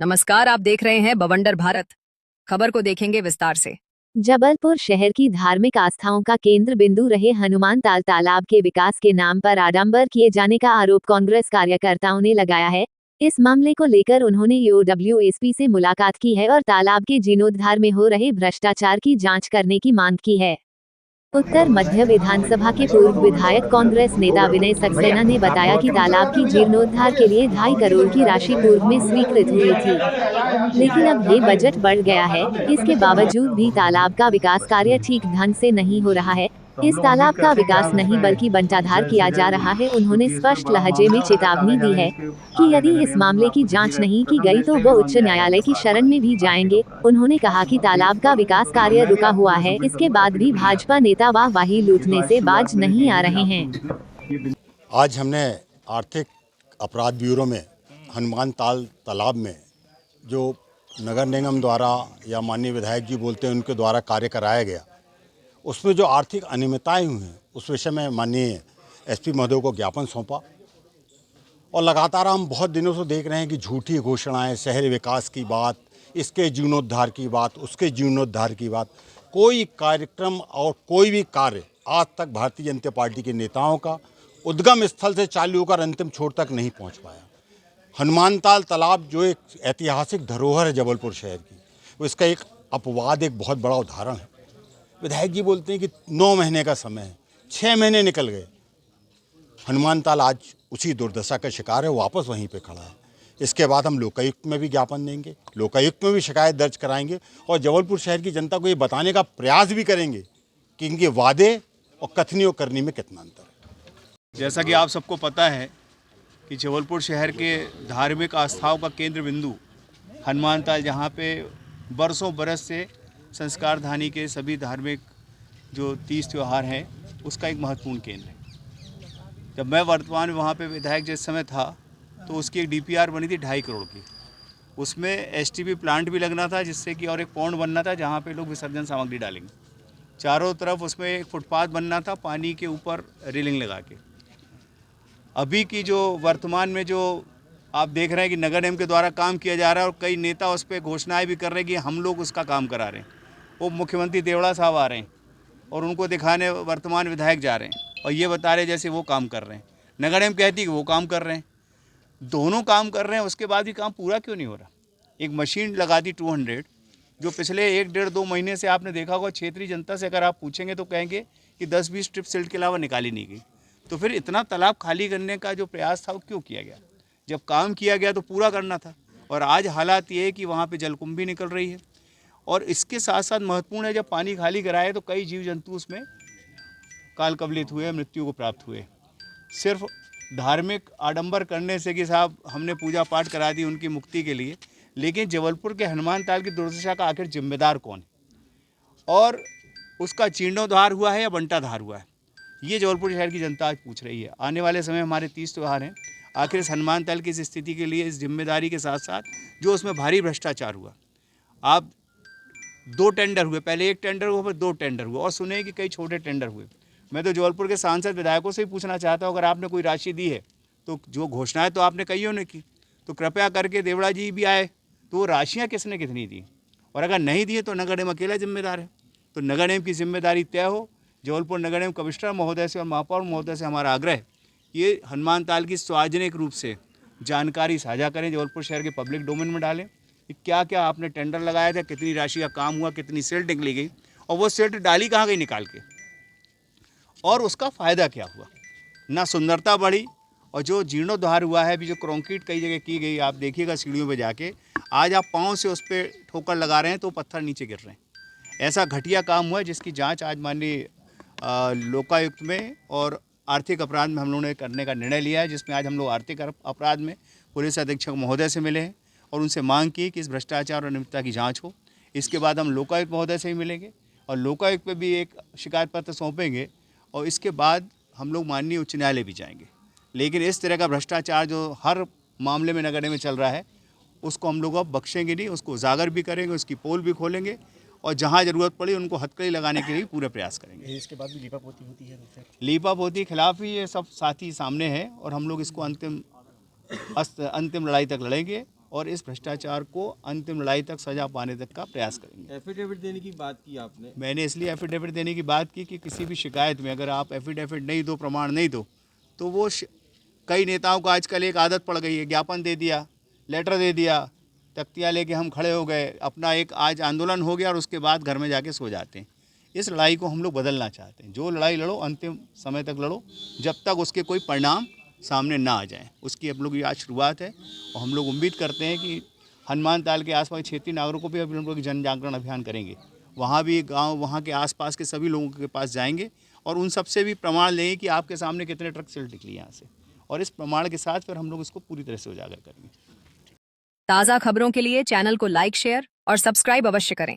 नमस्कार, आप देख रहे हैं बवंडर भारत। खबर को देखेंगे विस्तार से। जबलपुर शहर की धार्मिक आस्थाओं का केंद्र बिंदु रहे हनुमानताल तालाब के विकास के नाम पर आडंबर किए जाने का आरोप कांग्रेस कार्यकर्ताओं ने लगाया है। इस मामले को लेकर उन्होंने यूडब्ल्यूएसपी से मुलाकात की है और तालाब के जीर्णोद्धार में हो रहे भ्रष्टाचार की जांच करने की मांग की है। उत्तर मध्य विधानसभा के पूर्व विधायक कांग्रेस नेता विनय सक्सेना ने बताया कि तालाब की जीर्णोद्धार के लिए 2.5 करोड़ की राशि पूर्व में स्वीकृत हुई थी, लेकिन अब ये बजट बढ़ गया है। इसके बावजूद भी तालाब का विकास कार्य ठीक ढंग से नहीं हो रहा है। इस तालाब का विकास नहीं बल्कि बंटाधार किया जा रहा है। उन्होंने स्पष्ट लहजे में चेतावनी दी है कि यदि इस मामले की जांच नहीं की गई तो वो उच्च न्यायालय की शरण में भी जाएंगे। उन्होंने कहा कि तालाब का विकास कार्य रुका हुआ है, इसके बाद भी भाजपा नेता वाहवाही लूटने से बाज नहीं आ रहे हैं। आज हमने आर्थिक अपराध ब्यूरो में हनुमानताल तालाब में जो नगर निगम द्वारा या माननीय विधायक जी बोलते हैं उनके द्वारा कार्य कराया गया, उसमें जो आर्थिक अनियमितताएं हुई हैं उस विषय में माननीय एसपी महोदय को ज्ञापन सौंपा। और लगातार हम बहुत दिनों से देख रहे हैं कि झूठी घोषणाएं, शहर विकास की बात, इसके जीर्णोद्धार की बात, उसके जीर्णोद्धार की बात, कोई कार्यक्रम और कोई भी कार्य आज तक भारतीय जनता पार्टी के नेताओं का उद्गम स्थल से चालू होकर अंतिम छोर तक नहीं पहुंच पाया। हनुमानताल तालाब जो एक ऐतिहासिक धरोहर है जबलपुर शहर की, वो इसका एक अपवाद, एक बहुत बड़ा उदाहरण है। विधायक जी बोलते हैं कि 9 महीने का समय है, 6 महीने निकल गए। हनुमानताल आज उसी दुर्दशा का शिकार है, वापस वहीं पे खड़ा है। इसके बाद हम लोकायुक्त में भी ज्ञापन देंगे, लोकायुक्त में भी शिकायत दर्ज कराएंगे और जबलपुर शहर की जनता को ये बताने का प्रयास भी करेंगे कि इनके वादे और कथनियों करने में कितना अंतर है। जैसा कि आप सबको पता है कि जबलपुर शहर के धार्मिक आस्थाओं का केंद्र बिंदु हनुमानताल, जहाँ पे बरसों बरस से संस्कार धानी के सभी धार्मिक जो 30 त्यौहार हैं उसका एक महत्वपूर्ण केंद्र है। जब मैं वर्तमान में वहाँ पे विधायक जिस समय था तो उसकी एक डीपीआर बनी थी 2.5 करोड़ की। उसमें एसटीपी प्लांट भी लगना था जिससे कि, और एक पौंड बनना था जहाँ पे लोग विसर्जन सामग्री डालेंगे। चारों तरफ उसमें एक फुटपाथ बनना था, पानी के ऊपर रेलिंग लगा के। अभी की जो वर्तमान में जो आप देख रहे हैं कि नगर निगम के द्वारा काम किया जा रहा है और कई नेता उस पर घोषणाएँ भी कर रहे हैं कि हम लोग उसका काम करा रहे हैं। वो मुख्यमंत्री देवड़ा साहब आ रहे हैं और उनको दिखाने वर्तमान विधायक जा रहे हैं और ये बता रहे जैसे वो काम कर रहे हैं। नगर निगम कहती है कि वो काम कर रहे हैं, दोनों काम कर रहे हैं, उसके बाद भी काम पूरा क्यों नहीं हो रहा। एक मशीन लगा दी 200, जो पिछले 1-1.5-2 महीने से आपने देखा होगा, क्षेत्रीय जनता से अगर आप पूछेंगे तो कहेंगे कि 10-20 ट्रिप सिल्ट के अलावा निकाली नहीं गई। तो फिर इतना तालाब खाली करने का जो प्रयास था वो क्यों किया गया? जब काम किया गया तो पूरा करना था। और आज हालात ये है कि वहाँ पर जलकुंभी निकल रही है और इसके साथ साथ महत्वपूर्ण है, जब पानी खाली कराए तो कई जीव जंतु उसमें काल कवलित हुए, मृत्यु को प्राप्त हुए। सिर्फ धार्मिक आडंबर करने से कि साहब हमने पूजा पाठ करा दी उनकी मुक्ति के लिए, लेकिन जबलपुर के हनुमानताल की दुर्दशा का आखिर जिम्मेदार कौन है और उसका जीर्णोद्धार हुआ है या बंटाधार हुआ है, ये जबलपुर शहर की जनता आज पूछ रही है। आने वाले समय हमारे 30 त्यौहार हैं, आखिर इस हनुमानताल की इस स्थिति के लिए, इस जिम्मेदारी के साथ साथ जो उसमें भारी भ्रष्टाचार हुआ, आप 2 टेंडर हुए, पहले 1 टेंडर हुआ फिर 2 टेंडर हुए और सुने कि कई छोटे टेंडर हुए। मैं तो जबलपुर के सांसद विधायकों से ही पूछना चाहता हूँ, अगर आपने कोई राशि दी है तो जो घोषणाएं तो आपने कईयों ने की, तो कृपया करके देवड़ा जी भी आए तो वो राशियाँ किसने कितनी दी, और अगर नहीं दी तो नगर निगम अकेला जिम्मेदार है। तो नगर निगम की जिम्मेदारी तय हो। जबलपुर नगर निगम कमिश्नर महोदय से और महापौर महोदय से हमारा आग्रह है, ये हनुमानताल की सार्वजनिक रूप से जानकारी साझा करें, जबलपुर शहर के पब्लिक डोमेन में डालें कि क्या क्या आपने टेंडर लगाया था, कितनी राशि का काम हुआ, कितनी सिल्ट निकली गई और वो सिल्ट डाली कहाँ गई निकाल के, और उसका फ़ायदा क्या हुआ। ना सुंदरता बढ़ी, और जो जीर्णोद्धार हुआ है, अभी जो कंक्रीट कई जगह की गई, आप देखिएगा सीढ़ियों पे जाके, आज आप पाँव से उस पर ठोकर लगा रहे हैं तो पत्थर नीचे गिर रहे हैं। ऐसा घटिया काम हुआ है जिसकी जांच आज माननीय लोकायुक्त में और आर्थिक अपराध में हम लोगों ने करने का निर्णय लिया है, जिसमें आज हम लोग आर्थिक अपराध में पुलिस अधीक्षक महोदय से मिले हैं और उनसे मांग की कि इस भ्रष्टाचार और अनियमितता की जाँच हो। इसके बाद हम लोकायुक्त महोदय से भी मिलेंगे और लोकायुक्त पे भी एक शिकायत पत्र सौंपेंगे और इसके बाद हम लोग माननीय उच्च न्यायालय भी जाएंगे। लेकिन इस तरह का भ्रष्टाचार जो हर मामले में नगर में चल रहा है, उसको हम लोग अब बख्शेंगे नहीं, उसको उजागर भी करेंगे, उसकी पोल भी खोलेंगे और जहाँ ज़रूरत पड़ी उनको हथकड़ी लगाने के लिए पूरे प्रयास करेंगे। इसके बाद भी लीपापोती होती है, लीपापोती खिलाफ ही ये सब साथी सामने है और हम लोग इसको अंतिम लड़ाई तक लड़ेंगे और इस भ्रष्टाचार को अंतिम लड़ाई तक सजा पाने तक का प्रयास करेंगे। एफिडेविट देने की बात की आपने। मैंने इसलिए एफिडेविट देने की बात की कि किसी भी शिकायत में अगर आप एफिडेविट नहीं दो, प्रमाण नहीं दो, तो वो कई नेताओं को आजकल एक आदत पड़ गई है, ज्ञापन दे दिया, लेटर दे दिया, तख्तियाँ लेके हम खड़े हो गए, अपना एक आज आंदोलन हो गया और उसके बाद घर में जाके सो जाते हैं। इस लड़ाई को हम लोग बदलना चाहते हैं। जो लड़ाई लड़ो अंतिम समय तक लड़ो, जब तक उसके कोई परिणाम सामने ना आ जाए। उसकी हम लोग की आज शुरुआत है और हम लोग उम्मीद करते हैं कि हनुमान ताल के आसपास क्षेत्रीय नागरिकों पे अभी हम लोग जन जागरण अभियान करेंगे। वहाँ भी गांव, वहाँ के आसपास के सभी लोगों के पास जाएंगे और उन सबसे भी प्रमाण लेंगे कि आपके सामने कितने ट्रक सिल्ट निकली यहाँ से, और इस प्रमाण के साथ फिर हम लोग इसको पूरी तरह से उजागर करेंगे। ताज़ा खबरों के लिए चैनल को लाइक, शेयर और सब्सक्राइब अवश्य करें।